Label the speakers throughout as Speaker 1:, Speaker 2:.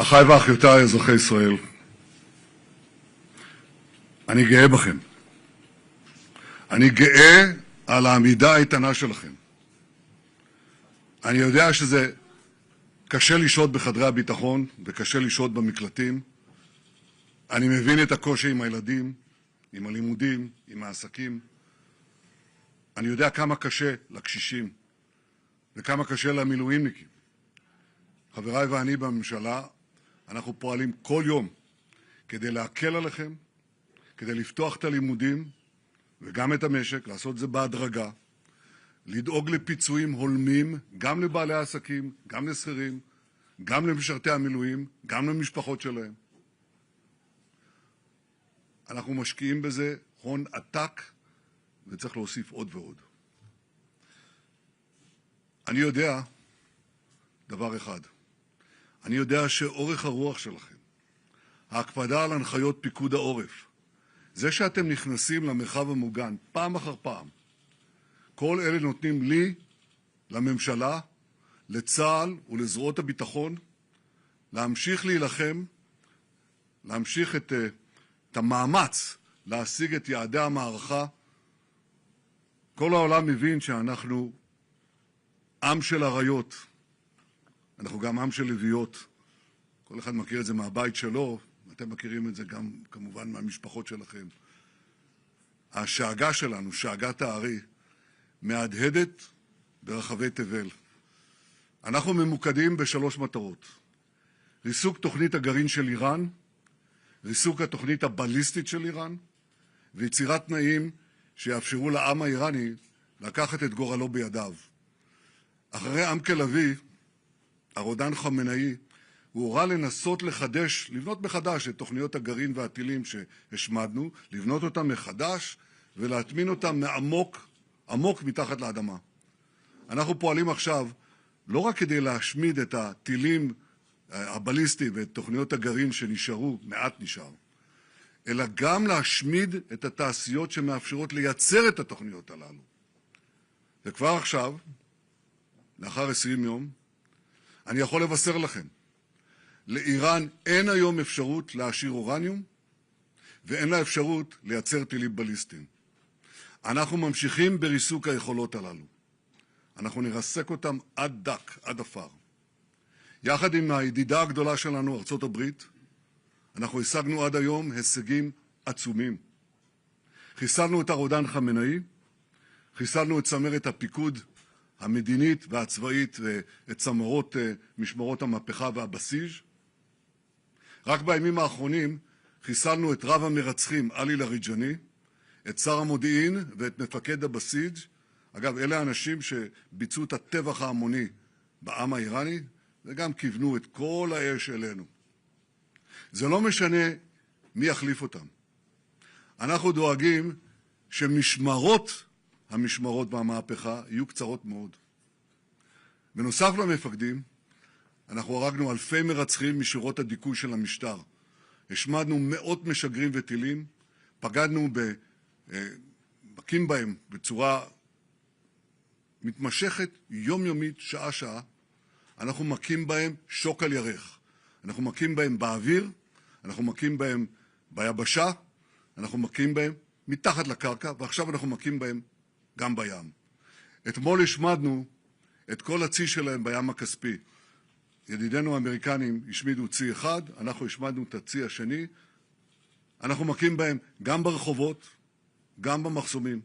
Speaker 1: אחיי ואחיותיי אזרחי ישראל, אני גאה בכם. אני גאה על העמידה האיתנה שלכם. אני יודע שזה קשה לשהות בחדרי הביטחון וקשה לשהות במקלטים. אני מבין את הקושי עם הילדים, עם הלימודים, עם העסקים. אני יודע כמה קשה לקשישים וכמה קשה למילואימניקים. חבריי ואני בממשלה, אנחנו פועלים כל יום כדי להקל עליכם, כדי לפתוח את הלימודים וגם את המשק, לעשות את זה בהדרגה, לדאוג לפיצויים הולמים גם לבעלי העסקים, גם לשכירים, גם למשרתי המילואים, גם למשפחות שלהם. אנחנו משקיעים בזה הון עתק וצריך להוסיף עוד ועוד. אני יודע דבר אחד. אני יודע שאורך הרוח שלכם, ההקפדה על הנחיות פיקוד העורף, זה שאתם נכנסים למרחב המוגן פעם אחר פעם, כל אלה נותנים לי, לממשלה, לצה"ל ולזרועות הביטחון, להמשיך להילחם, להמשיך את המאמץ להשיג את יעדי המערכה. כל העולם מבין שאנחנו עם של אריות, אנחנו גם עם של לוויות. כל אחד מכיר את זה מהבית שלו, אתם מכירים את זה גם כמובן מהמשפחות שלכם. השאגה שלנו, שאגת הארי, מהדהדת ברחבי תבל. אנחנו ממוקדים בשלוש מטרות: ריסוק תוכנית הגרעין של איראן, ריסוק התוכנית הבליסטית של איראן, ויצירת תנאים שיאפשרו לעם האיראני לקחת את גורלו בידיו. אחרי עמקה לביא, הרודן חמינאי, הוא הורה לנסות לחדש, לבנות מחדש את תוכניות הגרעין והטילים שהשמדנו, לבנות אותם מחדש ולהטמין אותם עמוק מתחת לאדמה. אנחנו פועלים עכשיו לא רק כדי להשמיד את הטילים הבליסטיים ואת תוכניות הגרעין שנשארו, מעט נשאר, אלא גם להשמיד את התעשיות שמאפשרות לייצר את התוכניות הללו. וכבר עכשיו, לאחר 20 יום, אני יכול לבשר לכם, לאיראן אין היום אפשרות להשאיר אורניום, ואין לה אפשרות לייצר טילים בליסטיים. אנחנו ממשיכים בריסוק היכולות הללו. אנחנו נרסק אותם עד דק, עד אפר. יחד עם הידידה הגדולה שלנו, ארצות הברית, אנחנו השגנו עד היום הישגים עצומים. חיסלנו את הרודן חמינאי, חיסלנו את צמרת הפיקוד המדינית והצבאית ואת צמרות משמרות המהפכה והבסיז. רק בימים האחרונים חיסלנו את רב המרצחים עלי לריג'ני, את שר המודיעין ואת מפקד הבסיס. אגב, אלה האנשים שביצעו את הטבח ההמוני בעם האיראני וגם כיוונו את כל האש אלינו. זה לא משנה מי יחליף אותם. אנחנו דואגים המשמרות והמהפכה יהיו קצרות מאוד. בנוסף למפקדים, אנחנו הרגנו אלפי מרצחים משורות הדיכוי של המשטר. השמדנו מאות משגרים וטילים, פגענו מכים בהם בצורה מתמשכת, יומיומית, שעה-שעה. אנחנו מכים בהם שוק על ירך. אנחנו מכים בהם באוויר, אנחנו מכים בהם ביבשה, אנחנו מכים בהם מתחת לקרקע, ועכשיו אנחנו מכים בהם גם בים. אתמול השמדנו את כל הצי שלהם בים הכספי. ידידינו האמריקנים השמידו צי אחד, אנחנו השמדנו את הצי השני. אנחנו מכים בהם גם ברחובות, גם במחסומים.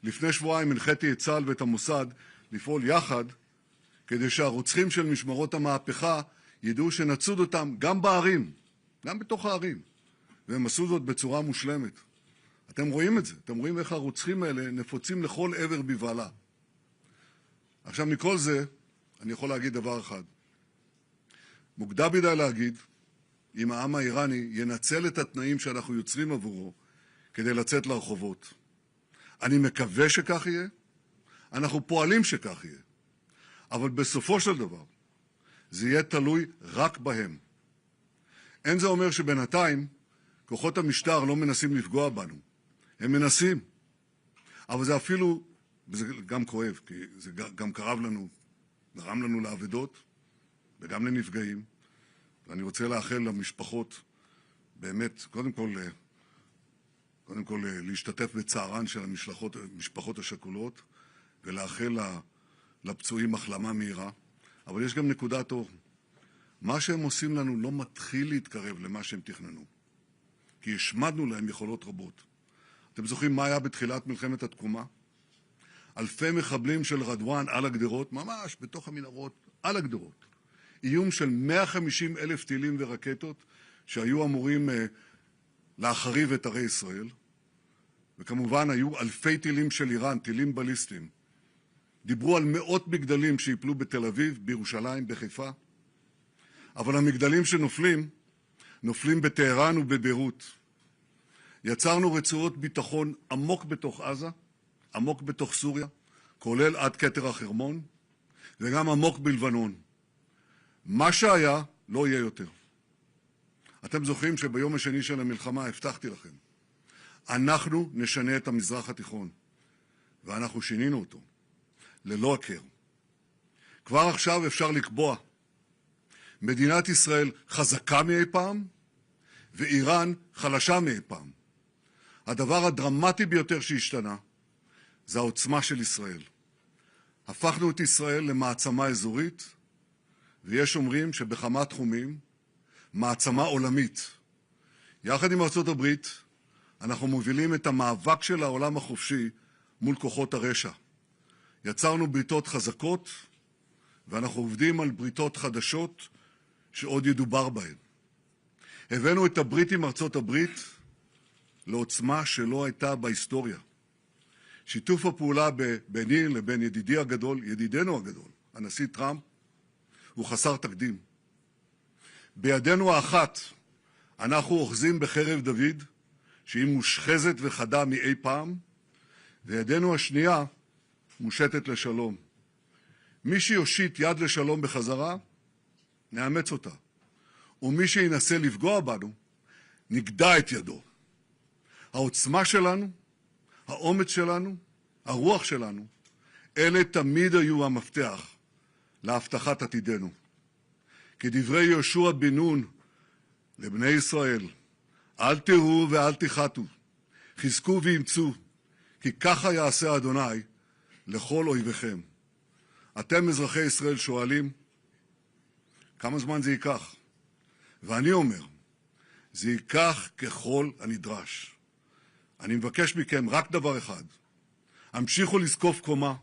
Speaker 1: לפני שבועיים הנחיתי את צה"ל ואת המוסד לפעול יחד, כדי שהרוצחים של משמרות המהפכה ידעו שנצוד אותם גם בערים, גם בתוך הערים. והם עשו זאת בצורה מושלמת. אתם רואים את זה, אתם רואים איך הרוצחים האלה נפוצים לכל עבר בבעלה. עכשיו, מכל זה, אני יכול להגיד דבר אחד. מוקדם מדי להגיד אם העם האיראני ינצל את התנאים שאנחנו יוצרים עבורו כדי לצאת לרחובות. אני מקווה שכך יהיה, אנחנו פועלים שכך יהיה. אבל בסופו של דבר, זה יהיה תלוי רק בהם. אין זה אומר שבינתיים כוחות המשטר לא מנסים לפגוע בנו. הם מנסים. אבל זה אפילו, וזה גם כואב, כי זה גם גרם לנו לאבדות וגם לנפגעים. ואני רוצה לאחל למשפחות, באמת, קודם כל להשתתף בצערן של המשפחות השכולות, ולאחל לפצועים החלמה מהירה. אבל יש גם נקודת אור. מה שהם עושים לנו לא מתחיל להתקרב למה שהם תכננו. כי השמדנו להם יכולות רבות. אתם זוכרים מה היה בתחילת מלחמת התקומה? אלפי מחבלים של רדואן על הגדרות, ממש בתוך המנהרות, על הגדרות. איום של 150,000 טילים ורקטות שהיו אמורים להחריב את ערי ישראל. וכמובן היו אלפי טילים של איראן, טילים בליסטיים. דיברו על מאות מגדלים שיפלו בתל אביב, בירושלים, בחיפה. אבל המגדלים שנופלים, נופלים בטהרן ובביירות. יצרנו רצועות ביטחון עמוק בתוך עזה, עמוק בתוך סוריה, כולל עד כתר החרמון, וגם עמוק בלבנון. מה שהיה לא יהיה יותר. אתם זוכרים שביום השני של המלחמה הבטחתי לכם, אנחנו נשנה את המזרח התיכון, ואנחנו שינינו אותו, ללא הכר. כבר עכשיו אפשר לקבוע, מדינת ישראל חזקה מאי פעם, ואיראן חלשה מאי פעם. הדבר הדרמטי ביותר שהשתנה, זה העוצמה של ישראל. הפכנו את ישראל למעצמה אזורית, ויש אומרים שבכמה תחומים, מעצמה עולמית. יחד עם ארצות הברית, אנחנו מובילים את המאבק של העולם החופשי מול כוחות הרשע. יצרנו בריתות חזקות, ואנחנו עובדים על בריתות חדשות שעוד ידובר בהן. הבאנו את הברית עם ארצות הברית לעוצמה שלא הייתה בהיסטוריה. שיתוף הפעולה ביני לבין ידידנו הגדול, הנשיא טראמפ, הוא חסר תקדים. בידנו האחת אנחנו אוחזים בחרב דוד, שהיא מושחזת וחדה מאי פעם, וידנו השנייה מושטת לשלום. מי שיושיט יד לשלום בחזרה, נאמץ אותה. ומי שינסה לפגוע בנו, נגדע את ידו. העוצמה שלנו, האומץ שלנו, הרוח שלנו, אלה תמיד היו המפתח להבטחת עתידנו. כדברי יהושע בן נון לבני ישראל, אל תראו ואל תחתו, חזקו ואמצו, כי ככה יעשה אדוני לכל אויביכם. אתם אזרחי ישראל שואלים, כמה זמן זה ייקח? ואני אומר, זה ייקח ככל הנדרש. אני מבקש מכם רק דבר אחד, המשיכו לזקוף קומה,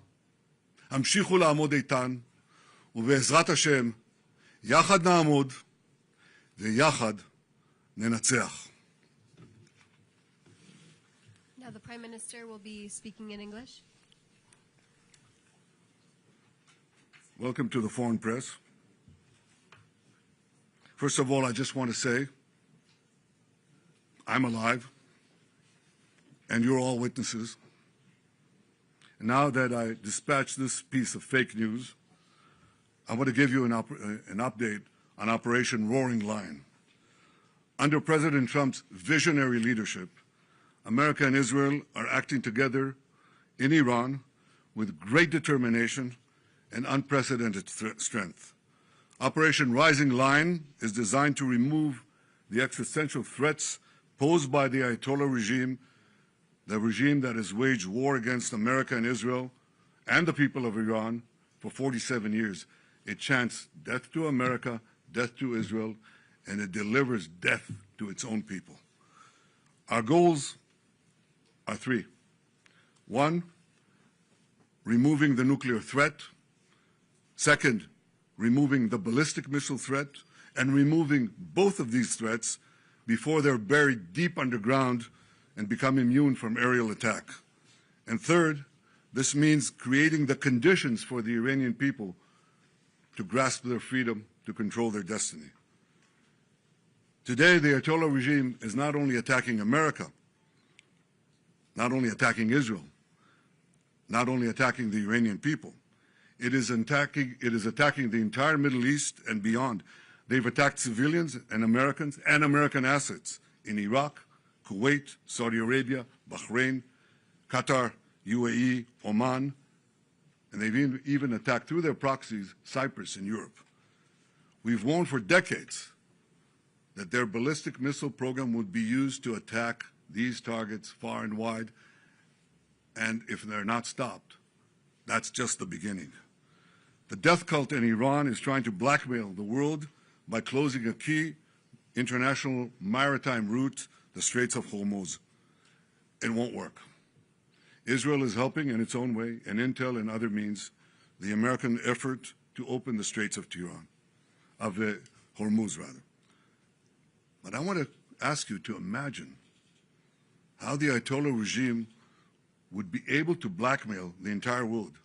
Speaker 1: המשיכו לעמוד איתן, ובעזרת השם, יחד נעמוד ויחד ננצח.
Speaker 2: Now the Prime Minister will be speaking in English.
Speaker 1: Welcome to the foreign press. First of all, I just want to say, I'm alive, and you're all witnesses. And now that I dispatched this piece of fake news, I want to give you an update on Operation Roaring Lion. Under President Trump's visionary leadership, America and Israel are acting together in Iran with great determination and unprecedented strength. Operation Rising Lion is designed to remove the existential threats posed by the Ayatollah regime, the regime that has waged war against America and Israel and the people of Iran for 47 years. It chants death to America, death to Israel, and it delivers death to its own people. Our goals are three. One, removing the nuclear threat. Second, removing the ballistic missile threat, and removing both of these threats before they're buried deep underground and become immune from aerial attack. And third, this means creating the conditions for the Iranian people to grasp their freedom, to control their destiny. Today, the Ayatollah regime is not only attacking America, not only attacking Israel, not only attacking the Iranian people, it is attacking the entire Middle East and beyond. They've attacked civilians and American assets in Iraq, Kuwait, Saudi Arabia, Bahrain, Qatar, UAE, Oman, and they've even attacked through their proxies Cyprus and Europe. We've warned for decades that their ballistic missile program would be used to attack these targets far and wide, and if they're not stopped, that's just the beginning. The death cult in Iran is trying to blackmail the world by closing a key international maritime route, the Straits of Hormuz. It won't work. Israel is helping in its own way, and intel and other means, the American effort to open the Straits of Hormuz, rather. But I want to ask you to imagine how the Ayatollah regime would be able to blackmail the entire world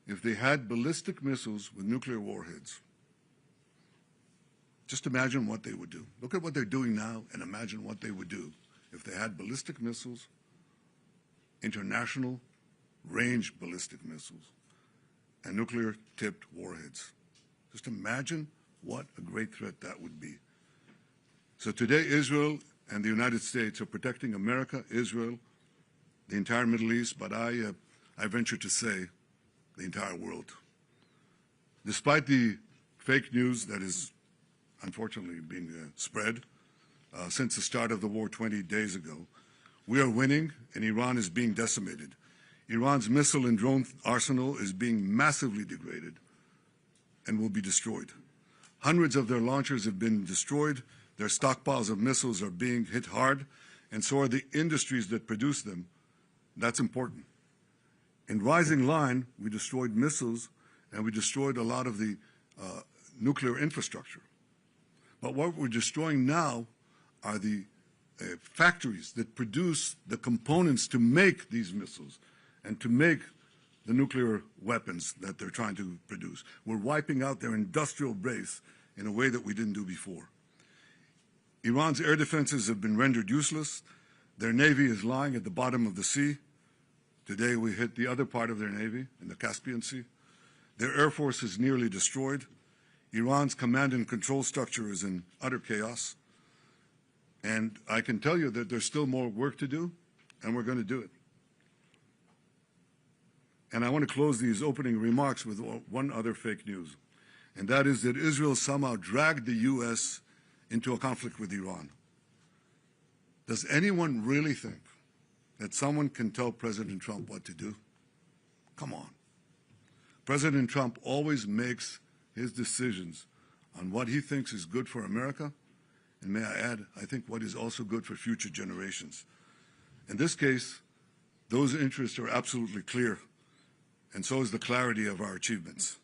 Speaker 1: if they had ballistic missiles with nuclear warheads. Just imagine what they would do. Look at what they're doing now and imagine what they would do if they had ballistic missiles, international range ballistic missiles, and nuclear-tipped warheads. Just imagine what a great threat that would be. So today, Israel and the United States are protecting America, Israel, the entire Middle East, but I venture to say the entire world. Despite the fake news that is unfortunately being spread since the start of the war 20 days ago, we are winning and Iran is being decimated. Iran's missile and drone arsenal is being massively degraded and will be destroyed. Hundreds of their launchers have been destroyed, their stockpiles of missiles are being hit hard, and so are the industries that produce them. That's important. In Rising Lion, we destroyed missiles and we destroyed a lot of the nuclear infrastructure. But what we're destroying now are the factories that produce the components to make these missiles and to make the nuclear weapons that they're trying to produce. We're wiping out their industrial base in a way that we didn't do before. Iran's air defenses have been rendered useless. Their navy is lying at the bottom of the sea. Today we hit the other part of their navy in the Caspian Sea. Their air force is nearly destroyed. Iran's command and control structure is in utter chaos. And I can tell you that there's still more work to do, and we're going to do it. And I want to close these opening remarks with one other fake news, and that is that Israel somehow dragged the U.S. into a conflict with Iran. Does anyone really think that someone can tell President Trump what to do? Come on. President Trump always makes his decisions on what he thinks is good for America, and may I add, I think what is also good for future generations. In this case, those interests are absolutely clear, and so is the clarity of our achievements.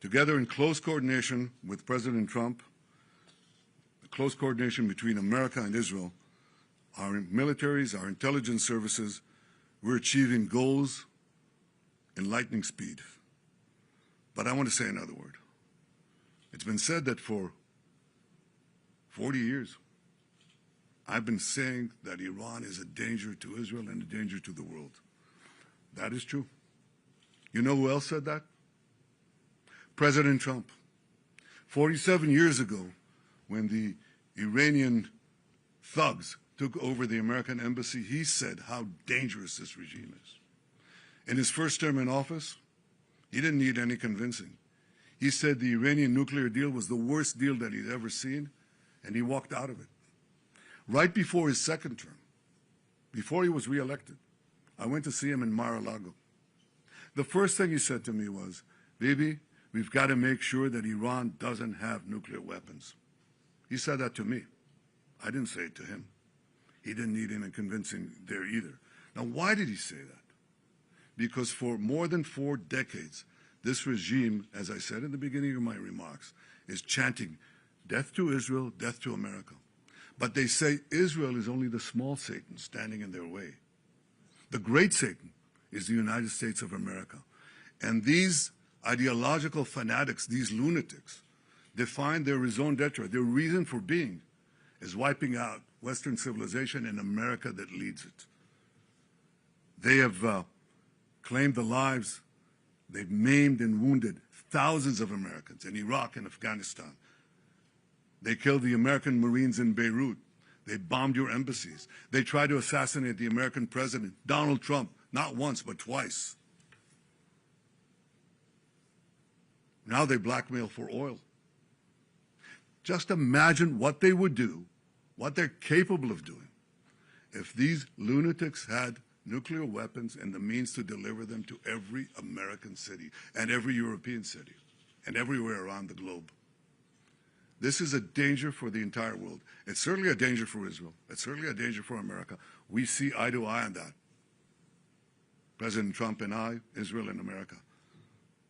Speaker 1: Together in close coordination with President Trump, the close coordination between America and Israel, our militaries, our intelligence services, we're achieving goals in lightning speed. But I want to say another word. It's been said that for 40 years, I've been saying that Iran is a danger to Israel and a danger to the world. That is true. You know who else said that? President Trump. 47 years ago, when the Iranian thugs took over the American embassy, he said how dangerous this regime is. In his first term in office, he didn't need any convincing. He said the Iranian nuclear deal was the worst deal that he'd ever seen, and he walked out of it. Right before his second term, before he was reelected, I went to see him in Mar-a-Lago. The first thing he said to me was, "Bibi, we've got to make sure that Iran doesn't have nuclear weapons." He said that to me. I didn't say it to him. He didn't need any convincing there either. Now, why did he say that? Because for more than 4 decades, this regime, as I said in the beginning of my remarks, is chanting, "Death to Israel, death to America." But they say Israel is only the small Satan standing in their way. The great Satan is the United States of America. And these ideological fanatics, these lunatics, define their raison d'etre, their reason for being, is wiping out Western civilization and America that leads it. They have claimed the lives, they've maimed and wounded thousands of Americans in Iraq and Afghanistan. They killed the American Marines in Beirut. They bombed your embassies. They tried to assassinate the American president, Donald Trump, not once, but twice. Now they blackmail for oil. Just imagine what they would do, what they're capable of doing, if these lunatics had nuclear weapons and the means to deliver them to every American city and every European city and everywhere around the globe. This is a danger for the entire world. It's certainly a danger for Israel. It's certainly a danger for America. We see eye to eye on that. President Trump and I, Israel and America.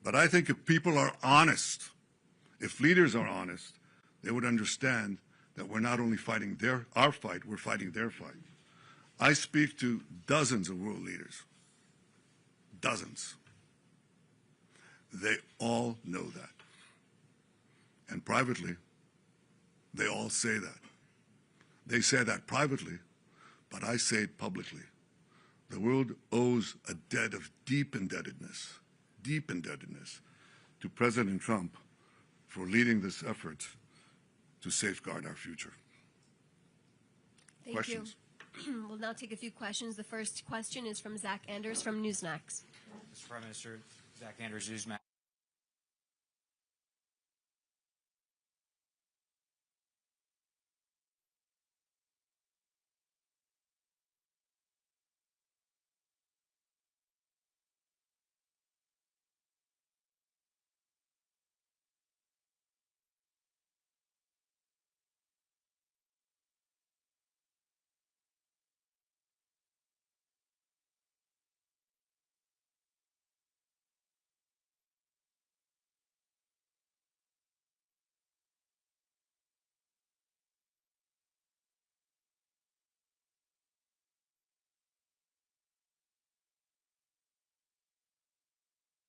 Speaker 1: But I think if people are honest, if leaders are honest, they would understand that we're not only fighting our fight, we're fighting their fight. I speak to dozens of world leaders. Dozens. They all know that. And privately, they all say that. They say that privately, but I say it publicly. The world owes a debt of deep indebtedness to President Trump for leading this effort to safeguard our future.
Speaker 2: Thank
Speaker 1: Questions?
Speaker 2: you. We'll now take a few questions. The first question is from Zach Anders from Newsmax.
Speaker 3: Mr. Prime Minister, Zach Anders, Newsmax.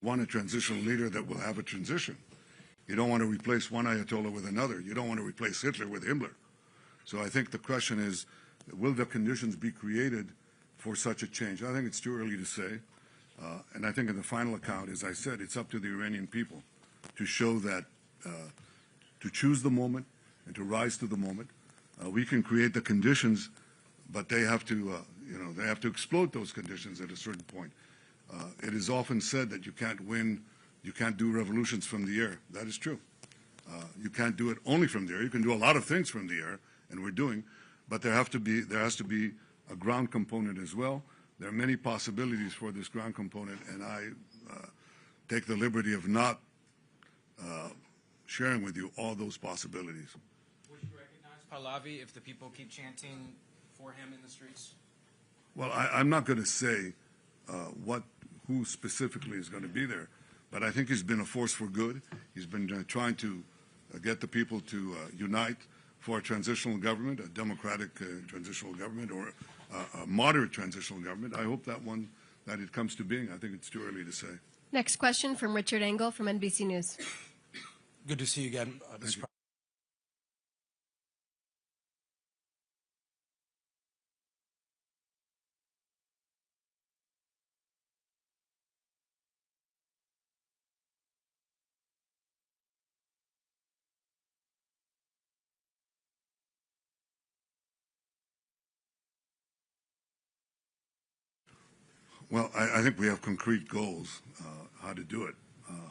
Speaker 1: Want a transitional leader that will have a transition. You don't want to replace one Ayatollah with another. You don't want to replace Hitler with Himmler. So I think the question is, will the conditions be created for such a change? I think it's too early to say. And I think in the final account, as I said, it's up to the Iranian people to show that, to choose the moment and to rise to the moment. We can create the conditions, but they have to, they have to explode those conditions at a certain point. It is often said that you can't do revolutions from the air. That is true. You can't do it only from the air. You can do a lot of things from the air, and we're doing, But there has to be a ground component as well. There are many possibilities for this ground component, and I take the liberty of not sharing with you all those possibilities.
Speaker 3: Would you recognize Pahlavi if the people keep chanting for him in the streets?
Speaker 1: Well, I'm not going to say who specifically is going to be there, but I think he's been a force for good. He's been trying to get the people to unite for a transitional government, a democratic transitional government, or a moderate transitional government. I hope that it comes to being. I think it's too early to say.
Speaker 2: Next question from Richard Engel from NBC News.
Speaker 4: Good to see you again, Mr.
Speaker 1: Well, I think we have concrete goals, how to do it,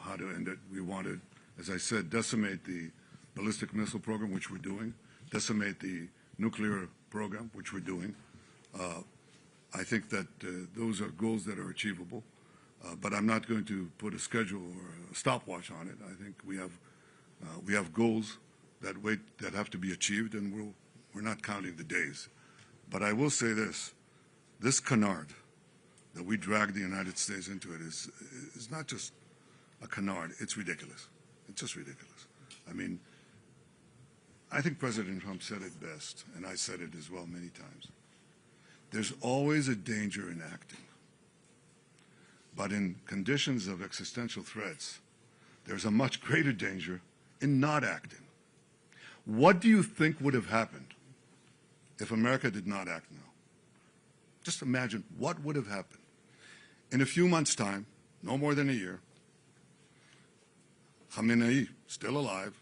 Speaker 1: how to end it. We want to, as I said, decimate the ballistic missile program, which we're doing, decimate the nuclear program, which we're doing. I think that those are goals that are achievable, but I'm not going to put a schedule or a stopwatch on it. I think we have goals that have to be achieved, and we're not counting the days. But I will say this canard that we drag the United States into it is not just a canard. It's ridiculous. It's just ridiculous. I mean, I think President Trump said it best, and I said it as well many times. There's always a danger in acting. But in conditions of existential threats, there's a much greater danger in not acting. What do you think would have happened if America did not act now? Just imagine what would have happened. In a few months' time, no more than a year, Khamenei, still alive,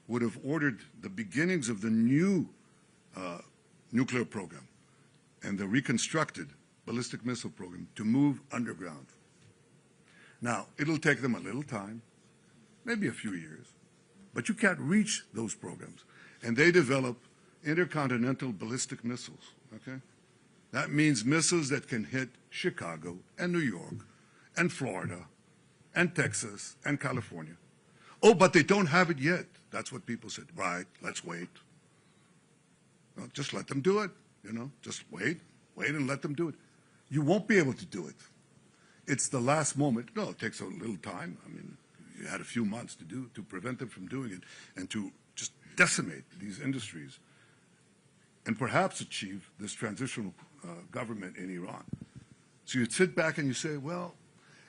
Speaker 1: would have ordered the beginnings of the new nuclear program and the reconstructed ballistic missile program to move underground. Now, it'll take them a little time, maybe a few years, but you can't reach those programs. And they develop intercontinental ballistic missiles, okay? That means missiles that can hit Chicago and New York and Florida and Texas and California. Oh, but they don't have it yet. That's what people said. Right, let's wait. Well, just let them do it, you know. Just wait and let them do it. You won't be able to do it. It's the last moment. No, it takes a little time. I mean, you had a few months to prevent them from doing it and to just decimate these industries and perhaps achieve this transitional government in Iran. So you'd sit back and you say, well,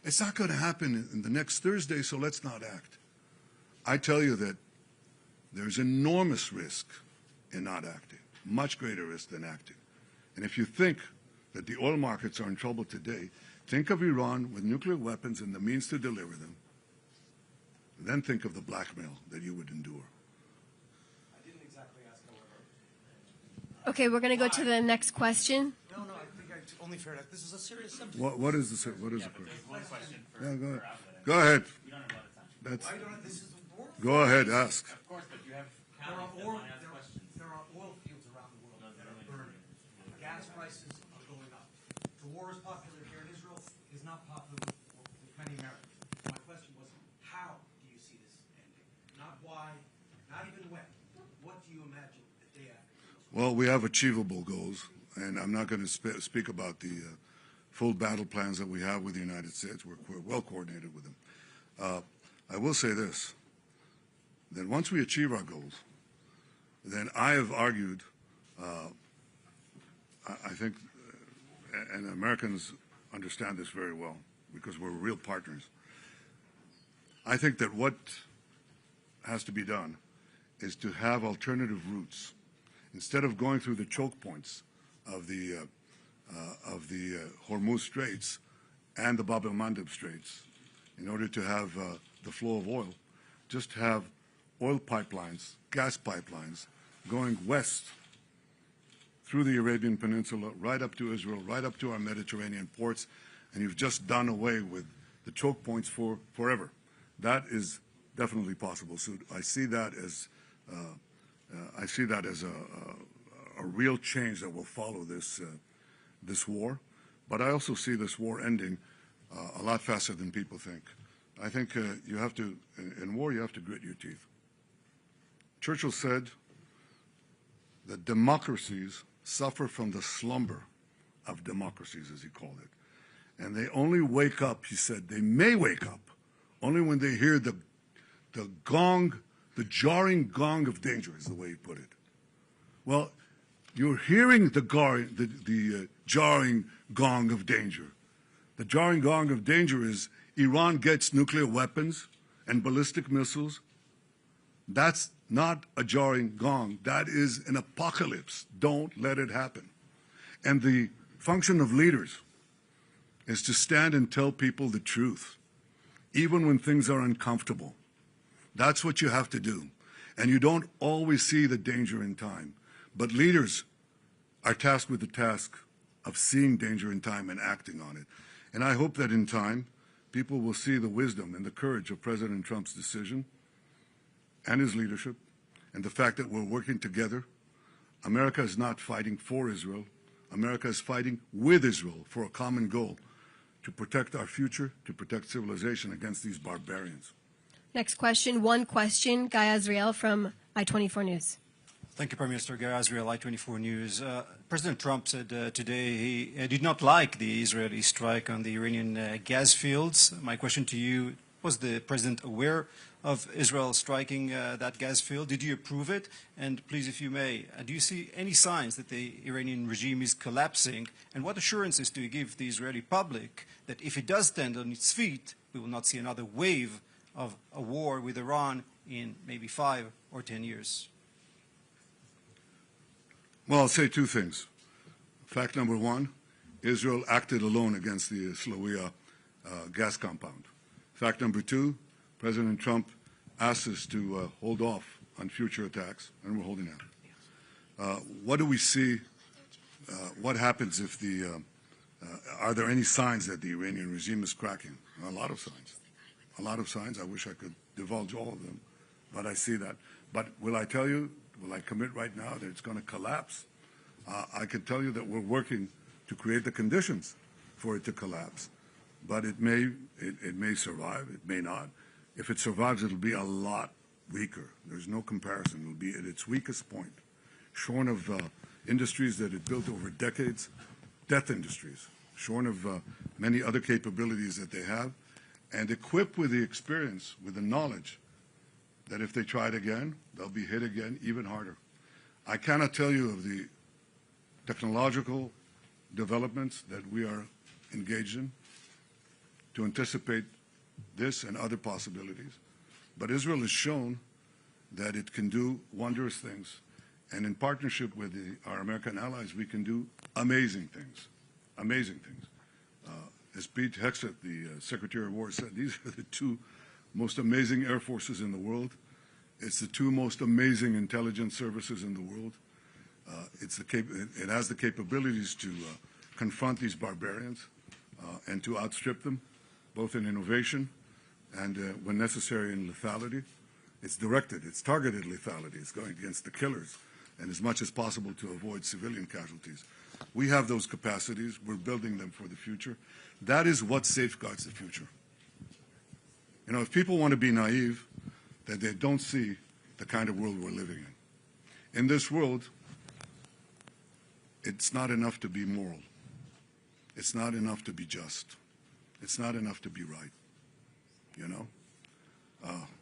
Speaker 1: it's not going to happen in the next Thursday, so let's not act. I tell you that there's enormous risk in not acting, much greater risk than acting. And if you think that the oil markets are in trouble today, think of Iran with nuclear weapons and the means to deliver them. Then think of the blackmail that you would endure.
Speaker 4: I didn't exactly ask, however.
Speaker 2: Okay, we're going to go to the next question.
Speaker 4: No, I think it's only fair. This is a serious subject.
Speaker 1: What is the question?
Speaker 5: One question for,
Speaker 1: Yeah, go ahead.
Speaker 5: for Alfred.
Speaker 1: Go ahead.
Speaker 5: We don't have a lot of time.
Speaker 1: That's,
Speaker 4: Why don't this is the world?
Speaker 1: go ahead, ask.
Speaker 5: Of course, but you have
Speaker 4: There are,
Speaker 5: colleagues that
Speaker 4: oil,
Speaker 5: want to ask questions.
Speaker 4: there are oil fields around the world that are burning. Gas prices are going up. The war is popular here in Israel. Is not popular with many Americans. My question was, how do you see this ending? Not why, not even when. What do you imagine the day after?
Speaker 1: Well, we have achievable goals, and I'm not going to speak about the full battle plans that we have with the United States. We're well coordinated with them. I will say this, that once we achieve our goals, then I have argued, I think, and Americans understand this very well because we're real partners. I think that what has to be done is to have alternative routes. Instead of going through the choke points of the Hormuz Straits and the Bab el-Mandeb Straits, in order to have the flow of oil, just have oil pipelines, gas pipelines, going west through the Arabian Peninsula, right up to Israel, right up to our Mediterranean ports, and you've just done away with the choke points for forever. That is definitely possible. So I see that as a real change that will follow this war. But I also see this war ending a lot faster than people think. I think you have to, in war, you have to grit your teeth. Churchill said that democracies suffer from the slumber of democracies, as he called it. And they only wake up, he said, they may wake up only when they hear the gong, the jarring gong of danger, is the way he put it. Well, you're hearing the jarring gong of danger. The jarring gong of danger is Iran gets nuclear weapons and ballistic missiles. That's not a jarring gong. That is an apocalypse. Don't let it happen. And the function of leaders is to stand and tell people the truth, even when things are uncomfortable. That's what you have to do. And you don't always see the danger in time. But leaders are tasked with the task of seeing danger in time and acting on it. And I hope that in time, people will see the wisdom and the courage of President Trump's decision and his leadership, and the fact that we're working together. America is not fighting for Israel. America is fighting with Israel for a common goal, to protect our future, to protect civilization against these barbarians.
Speaker 2: Next question, one question, Guy Azriel from I-24 News.
Speaker 6: Thank you, Prime Minister. Guy Azriel, I-24 News. President Trump said today he did not like the Israeli strike on the Iranian gas fields. My question to you, was the President aware of Israel striking that gas field? Did you approve it? And please, if you may, do you see any signs that the Iranian regime is collapsing? And what assurances do you give the Israeli public that if it does stand on its feet, we will not see another wave of a war with Iran in maybe 5 or 10 years?
Speaker 1: Well, I'll say two things. Fact number one, Israel acted alone against the Slawiya gas compound. Fact number two, President Trump asked us to hold off on future attacks, and we're holding out. What do we see? What happens if are there any signs that the Iranian regime is cracking? A lot of signs. A lot of signs. I wish I could divulge all of them, but I see that. But will I tell you, will I commit right now that it's going to collapse? I can tell you that we're working to create the conditions for it to collapse. But it may survive, it may not. If it survives, it'll be a lot weaker. There's no comparison. It'll be at its weakest point, shorn of industries that it built over decades, death industries, shorn of many other capabilities that they have, and equipped with the experience, with the knowledge that if they try it again, they'll be hit again even harder. I cannot tell you of the technological developments that we are engaged in to anticipate this and other possibilities. But Israel has shown that it can do wondrous things. And in partnership with our American allies, we can do amazing things. Amazing things. As Pete Hegseth, the Secretary of War, said, these are the two most amazing air forces in the world. It's the two most amazing intelligence services in the world. It has the capabilities to confront these barbarians and to outstrip them, both in innovation and, when necessary, in lethality. It's directed, it's targeted lethality. It's going against the killers and as much as possible to avoid civilian casualties. We have those capacities. We're building them for the future. That is what safeguards the future. You know, if people want to be naive, that they don't see the kind of world we're living in. In this world, it's not enough to be moral. It's not enough to be just. It's not enough to be right, you know?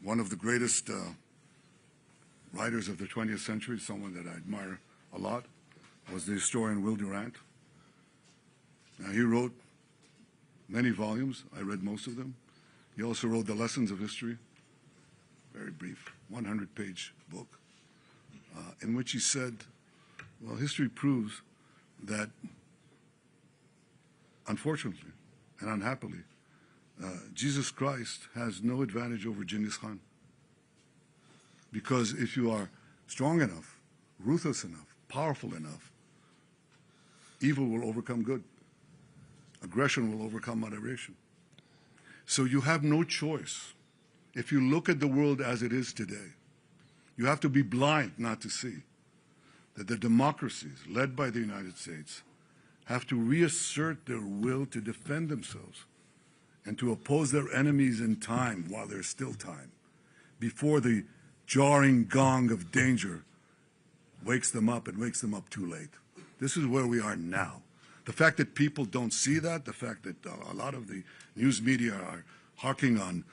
Speaker 1: One of the greatest writers of the 20th century, someone that I admire a lot, was the historian Will Durant. Now, he wrote many volumes. I read most of them. He also wrote The Lessons of History, very brief, 100-page book, in which he said, well, history proves that, unfortunately and unhappily, Jesus Christ has no advantage over Genghis Khan. Because if you are strong enough, ruthless enough, powerful enough, evil will overcome good. Aggression will overcome moderation. So you have no choice. If you look at the world as it is today, you have to be blind not to see that the democracies led by the United States have to reassert their will to defend themselves and to oppose their enemies in time while there's still time, before the jarring gong of danger wakes them up and wakes them up too late. This is where we are now. The fact that people don't see that, the fact that a lot of the news media are harking on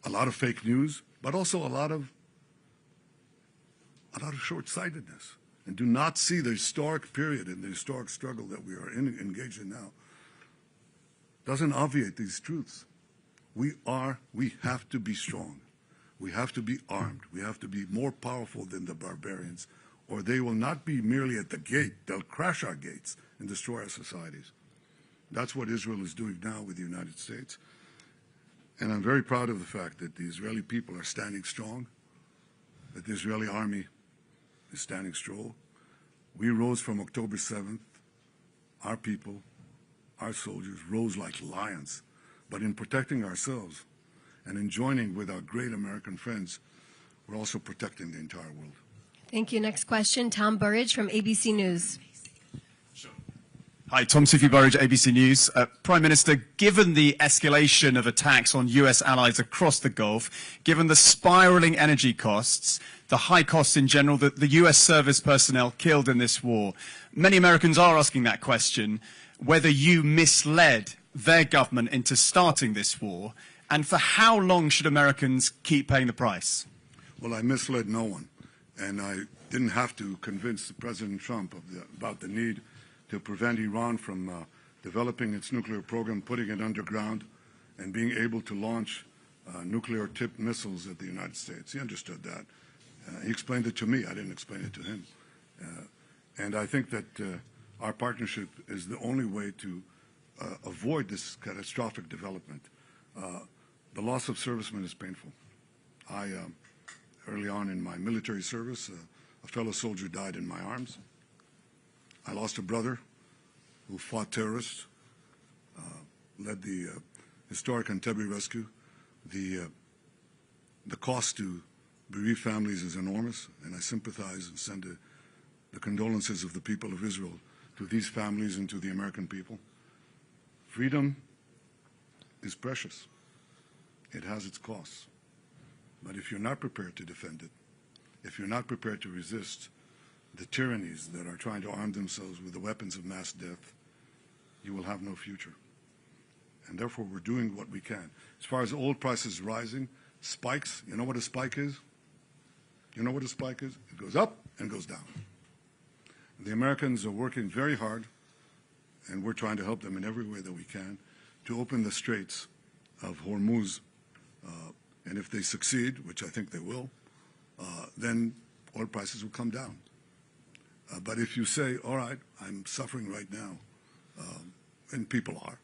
Speaker 1: a lot of fake news, but also a lot of short-sightedness, and do not see the historic period and the historic struggle that we are engaged in now, doesn't obviate these truths. We have to be strong. We have to be armed. We have to be more powerful than the barbarians, or they will not be merely at the gate. They'll crash our gates and destroy our societies. That's what Israel is doing now with the United States. And I'm very proud of the fact that the Israeli people are standing strong, that the Israeli army is standing strong. We rose from October 7th. Our people, our soldiers, rose like lions. But in protecting ourselves and in joining with our great American friends, we're also protecting the entire world.
Speaker 2: Thank you. Next question, Tom Burridge from ABC News.
Speaker 7: Hi, Tom Sufi Burridge, ABC News. Prime Minister, given the escalation of attacks on US allies across the Gulf, given the spiraling energy costs, the high costs in general, the US service personnel killed in this war, many Americans are asking that question, whether you misled their government into starting this war, and for how long should Americans keep paying the price?
Speaker 1: Well, I misled no one, and I didn't have to convince President Trump about the need to prevent Iran from developing its nuclear program, putting it underground, and being able to launch nuclear-tipped missiles at the United States. He understood that. He explained it to me. I didn't explain it to him. And I think that our partnership is the only way to avoid this catastrophic development. The loss of servicemen is painful. Early on in my military service, a fellow soldier died in my arms. I lost a brother who fought terrorists, led the historic Entebbe rescue. The cost to bereaved families is enormous, and I sympathize and send the condolences of the people of Israel to these families and to the American people. Freedom is precious. It has its costs. But if you're not prepared to defend it, if you're not prepared to resist the tyrannies that are trying to arm themselves with the weapons of mass death, you will have no future. And therefore, we're doing what we can. As far as oil prices rising, spikes, you know what a spike is? You know what a spike is? It goes up and goes down. The Americans are working very hard, and we're trying to help them in every way that we can, to open the straits of Hormuz. And if they succeed, which I think they will, then oil prices will come down. But if you say, all right, I'm suffering right now, and people are,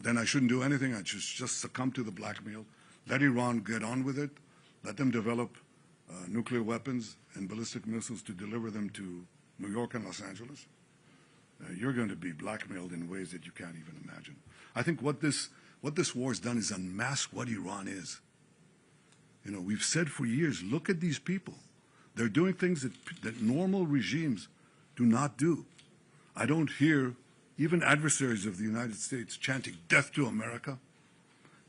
Speaker 1: then I shouldn't do anything. I should just succumb to the blackmail, let Iran get on with it, let them develop nuclear weapons and ballistic missiles to deliver them to New York and Los Angeles. You're going to be blackmailed in ways that you can't even imagine. I think what this war has done is unmask what Iran is. You know, we've said for years, look at these people. They're doing things that normal regimes do not do. I don't hear even adversaries of the United States chanting death to America,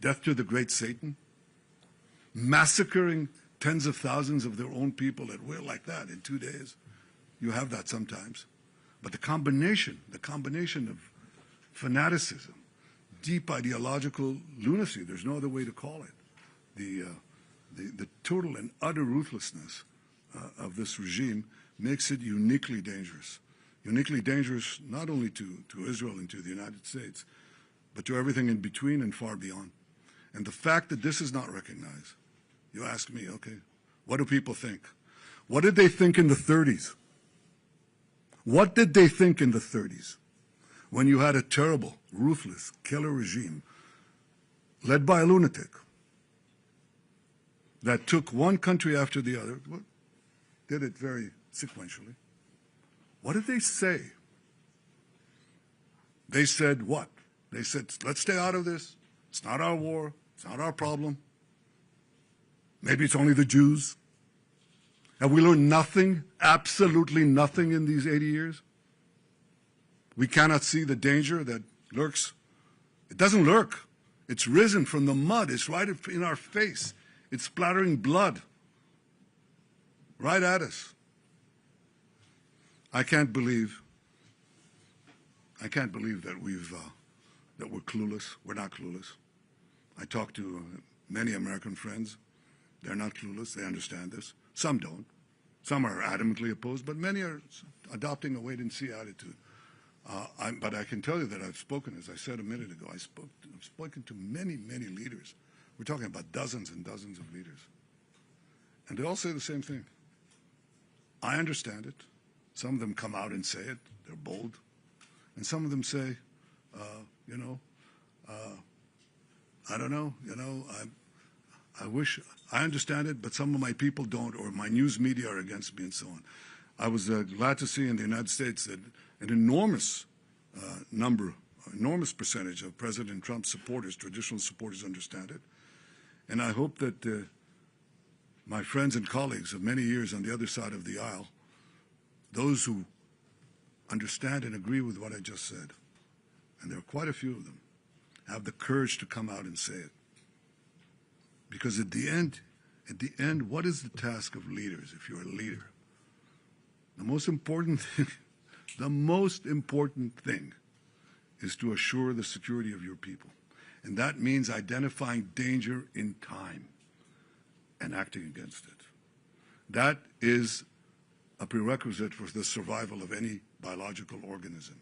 Speaker 1: death to the great Satan, massacring tens of thousands of their own people at will like that in 2 days. You have that sometimes. But the combination of fanaticism, deep ideological lunacy, there's no other way to call it, the total and utter ruthlessness of this regime makes it uniquely dangerous. Uniquely dangerous not only to Israel and to the United States, but to everything in between and far beyond. And the fact that this is not recognized, you ask me, okay, what do people think? What did they think in the 30s? What did they think in the 30s when you had a terrible, ruthless, killer regime led by a lunatic that took one country after the other, did it very sequentially? What did they say? They said what? They said, let's stay out of this. It's not our war. It's not our problem. Maybe it's only the Jews. Have we learned nothing, absolutely nothing in these 80 years? We cannot see the danger that lurks. It doesn't lurk. It's risen from the mud. It's right in our face. It's splattering blood right at us. I can't believe that we're clueless. We're not clueless. I talk to many American friends. They're not clueless. They understand this. Some don't. Some are adamantly opposed, but many are adopting a wait-and-see attitude. But I can tell you that I've spoken, as I said a minute ago, I've spoken to many, many leaders. We're talking about dozens and dozens of leaders. And they all say the same thing. I understand it. Some of them come out and say it. They're bold. And some of them say, I don't know, I wish I understand it, but some of my people don't, or my news media are against me and so on. I was glad to see in the United States that an enormous enormous percentage of President Trump's supporters, traditional supporters, understand it. And I hope that my friends and colleagues of many years on the other side of the aisle, those who understand and agree with what I just said, and there are quite a few of them, have the courage to come out and say it. Because at the end, what is the task of leaders if you're a leader? The most important thing is to assure the security of your people. And that means identifying danger in time and acting against it. That is a prerequisite for the survival of any biological organism.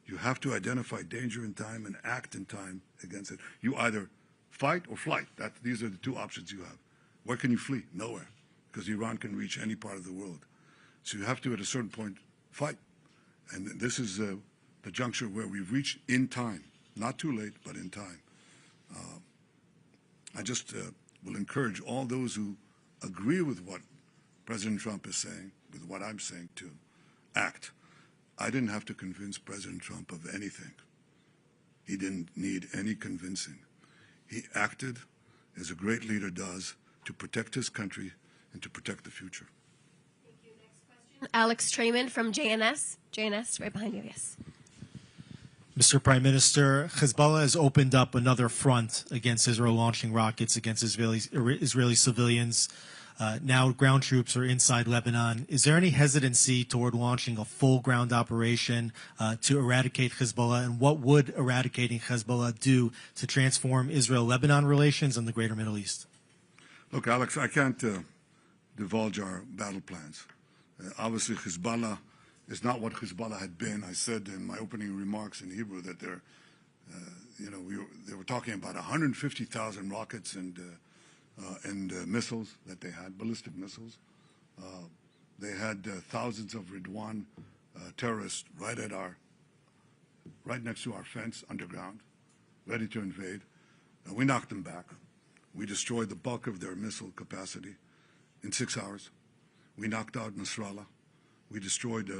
Speaker 1: You have to identify danger in time and act in time against it. You either fight or flight. These are the two options you have. Where can you flee? Nowhere, because Iran can reach any part of the world. So you have to, at a certain point, fight. And this is the juncture where we've reached in time. Not too late, but in time. I just will encourage all those who agree with what President Trump is saying, with what I'm saying too, act. I didn't have to convince President Trump of anything. He didn't need any convincing. He acted as a great leader does to protect his country and to protect the future.
Speaker 2: Thank you. Next question, Alex Trayman from JNS. JNS, right behind you, yes.
Speaker 8: Mr. Prime Minister, Hezbollah has opened up another front against Israel, launching rockets against Israeli civilians. Now ground troops are inside Lebanon. Is there any hesitancy toward launching a full ground operation to eradicate Hezbollah? And what would eradicating Hezbollah do to transform Israel-Lebanon relations and the greater Middle East?
Speaker 1: Look, Alex, I can't divulge our battle plans. Obviously, Hezbollah is not what Hezbollah had been. I said in my opening remarks in Hebrew that they were talking about 150,000 rockets and missiles that they had, ballistic missiles. They had thousands of Ridwan terrorists right next to our fence underground, ready to invade. We knocked them back. We destroyed the bulk of their missile capacity in 6 hours. We knocked out Nasrallah. We destroyed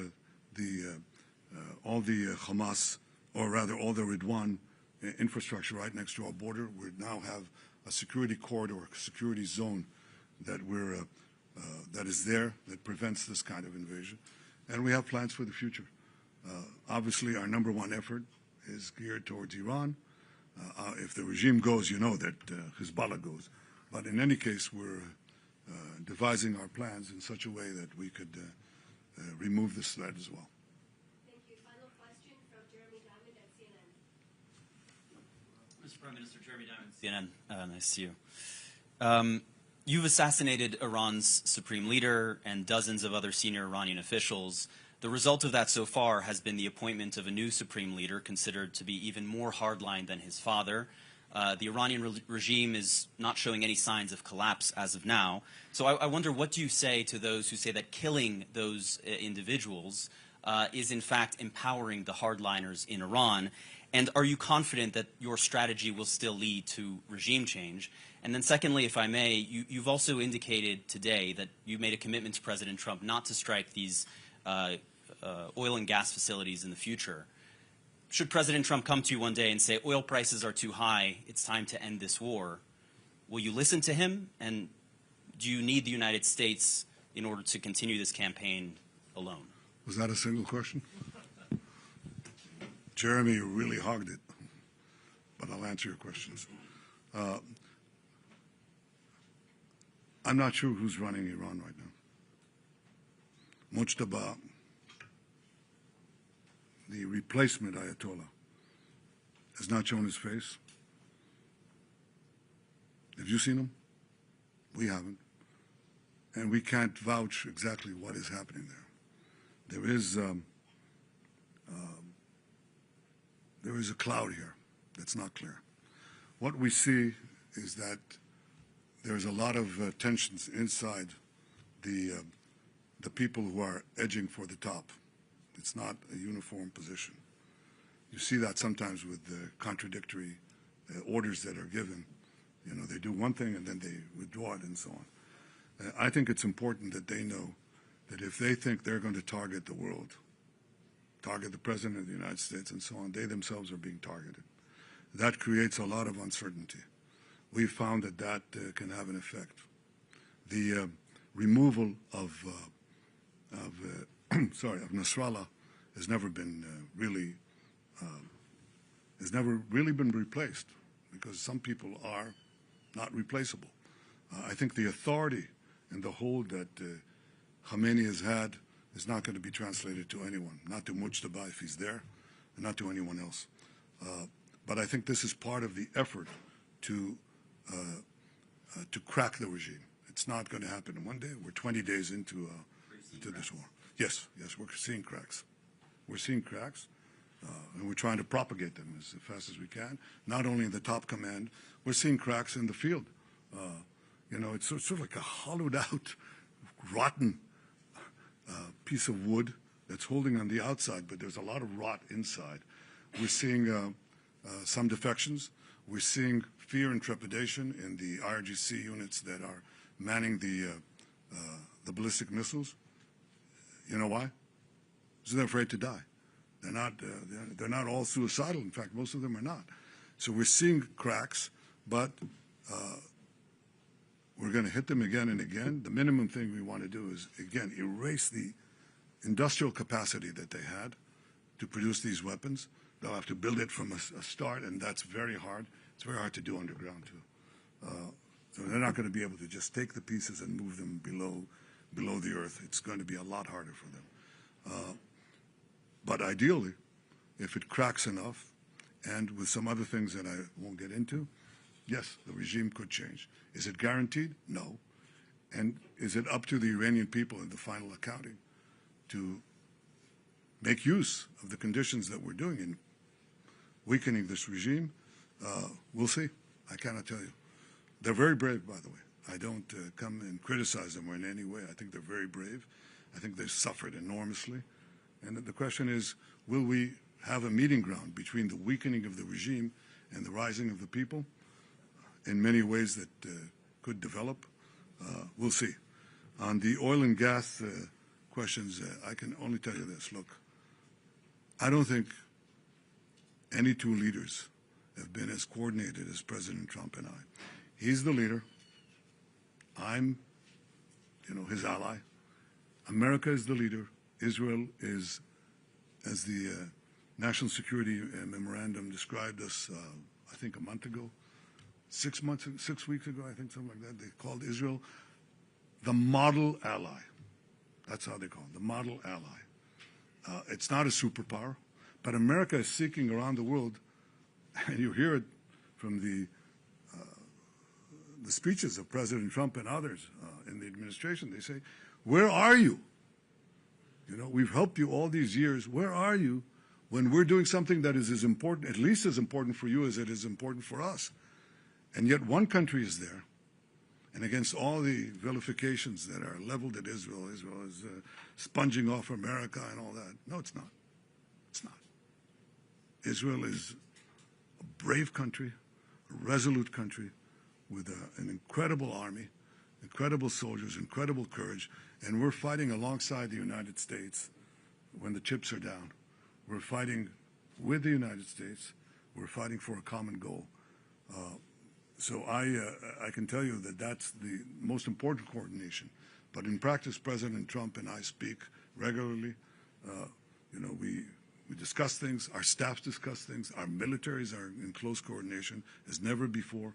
Speaker 1: all the Hamas, or rather all the Ridwan infrastructure right next to our border. We now have a security corridor, a security zone that is there that prevents this kind of invasion. And we have plans for the future. Obviously, our number one effort is geared towards Iran. If the regime goes, you know that Hezbollah goes. But in any case, we're devising our plans in such a way that we could remove this threat as well.
Speaker 2: Thank you. Final question from Jeremy Diamond at CNN.
Speaker 5: Mr. Prime Minister, Jeremy Diamond, CNN. Nice to see you. You've assassinated Iran's supreme leader and dozens of other senior Iranian officials. The result of that so far has been the appointment of a new supreme leader considered to be even more hardline than his father. The Iranian regime is not showing any signs of collapse as of now. So I wonder, what do you say to those who say that killing those individuals is in fact empowering the hardliners in Iran? And are you confident that your strategy will still lead to regime change? And then secondly, if I may, you've also indicated today that you made a commitment to President Trump not to strike these oil and gas facilities in the future. Should President Trump come to you one day and say oil prices are too high, it's time to end this war, will you listen to him? And do you need the United States in order to continue this campaign alone?
Speaker 1: Was that a single question? Jeremy, you really hogged it, but I'll answer your questions. I'm not sure who's running Iran right now. Mujtaba, the replacement Ayatollah, has not shown his face. Have you seen him? We haven't. And we can't vouch exactly what is happening there. There is a cloud here that's not clear. What we see is that there's a lot of tensions inside the people who are edging for the top. It's not a uniform position. You see that sometimes with the contradictory orders that are given. You know, they do one thing and then they withdraw it and so on. I think it's important that they know that if they think they're going to target the world, target the President of the United States and so on, they themselves are being targeted. That creates a lot of uncertainty. We've found that that can have an effect. The removal of Nasrallah has never been really been replaced, because some people are not replaceable. I think the authority and the hold that Khamenei has had is not going to be translated to anyone, not to Mujtaba if he's there, and not to anyone else. But I think this is part of the effort to crack the regime. It's not going to happen in one day. We're 20 days into this war. Yes, we're seeing cracks. We're seeing cracks, and we're trying to propagate them as fast as we can. Not only in the top command, we're seeing cracks in the field. You know, it's sort of like a hollowed-out, rotten piece of wood that's holding on the outside, but there's a lot of rot inside. We're seeing some defections. We're seeing fear and trepidation in the IRGC units that are manning the ballistic missiles. You know why? Because they're afraid to die. They're not all suicidal. In fact, most of them are not. So we're seeing cracks, but we're going to hit them again and again. The minimum thing we want to do is, again, erase the industrial capacity that they had to produce these weapons. They'll have to build it from a start, and that's very hard. It's very hard to do underground, too. So they're not going to be able to just take the pieces and move them below the earth. It's going to be a lot harder for them. But ideally, if it cracks enough, and with some other things that I won't get into, yes, the regime could change. Is it guaranteed? No. And is it up to the Iranian people in the final accounting to make use of the conditions that we're doing in weakening this regime? We'll see. I cannot tell you. They're very brave, by the way. I don't come and criticize them in any way. I think they're very brave. I think they've suffered enormously. And the question is, will we have a meeting ground between the weakening of the regime and the rising of the people in many ways that could develop? We'll see. On the oil and gas questions, I can only tell you this. Look, I don't think any two leaders have been as coordinated as President Trump and I. He's the leader. I'm, his ally. America is the leader. Israel is, as the National Security Memorandum described us, I think a month ago, 6 weeks ago, I think, something like that. They called Israel the model ally. That's how they call it, the model ally. It's not a superpower, but America is seeking around the world, and you hear it from the speeches of President Trump and others in the administration. They say, where are you? We've helped you all these years. Where are you when we're doing something that is as important, at least as important for you as it is important for us? And yet one country is there, and against all the vilifications that are leveled at Israel, Israel is sponging off America and all that. No, it's not. It's not. Israel is a brave country, a resolute country, with an incredible army, incredible soldiers, incredible courage, and we're fighting alongside the United States when the chips are down. We're fighting with the United States. We're fighting for a common goal. So I can tell you that that's the most important coordination But in practice, President Trump and I speak regularly. We discuss things. Our staffs discuss things. Our militaries are in close coordination as never before.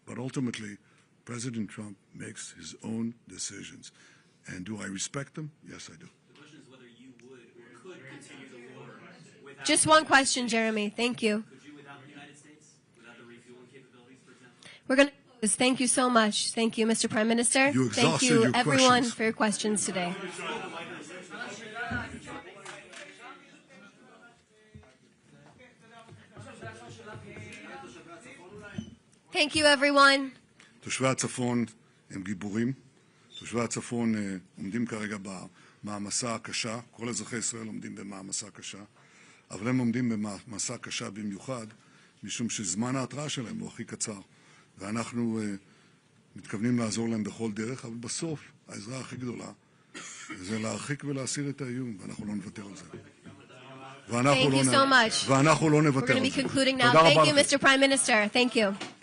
Speaker 1: But ultimately, President Trump makes his own decisions. And do I respect them? Yes, I do.
Speaker 5: The question is whether you would or could continue the war without...
Speaker 2: Just one question, Jeremy. Thank you.
Speaker 5: Could you without the United States? Without the refueling capabilities, for example?
Speaker 2: We're going to close. Thank you so much. Thank you, Mr. Prime Minister.
Speaker 1: You
Speaker 2: Thank
Speaker 1: exhausted
Speaker 2: you,
Speaker 1: your
Speaker 2: everyone,
Speaker 1: questions.
Speaker 2: for your questions today. Thank you, everyone.
Speaker 1: תושבי הצפון הם גיבורים. תושבי הצפון עומדים כרגע במעמסה הקשה. כל אזרחי ישראל עומדים במעמסה קשה. אבל הם עומדים במעמסה קשה במיוחד, משום שזמן ההתראה שלהם הוא הכי קצר. ואנחנו מתכוונים לעזור להם בכל דרך, אבל בסוף העזרה הכי גדולה זה להרחיק ולהסיר את האיום, ואנחנו לא נוותר על זה.
Speaker 2: Thank you so much.
Speaker 1: ואנחנו לא
Speaker 2: We're
Speaker 1: נוותר
Speaker 2: going to
Speaker 1: על
Speaker 2: be
Speaker 1: זה.
Speaker 2: concluding now.
Speaker 1: תודה רבה
Speaker 2: Thank you,
Speaker 1: לכם.
Speaker 2: Mr. Prime Minister. Thank you.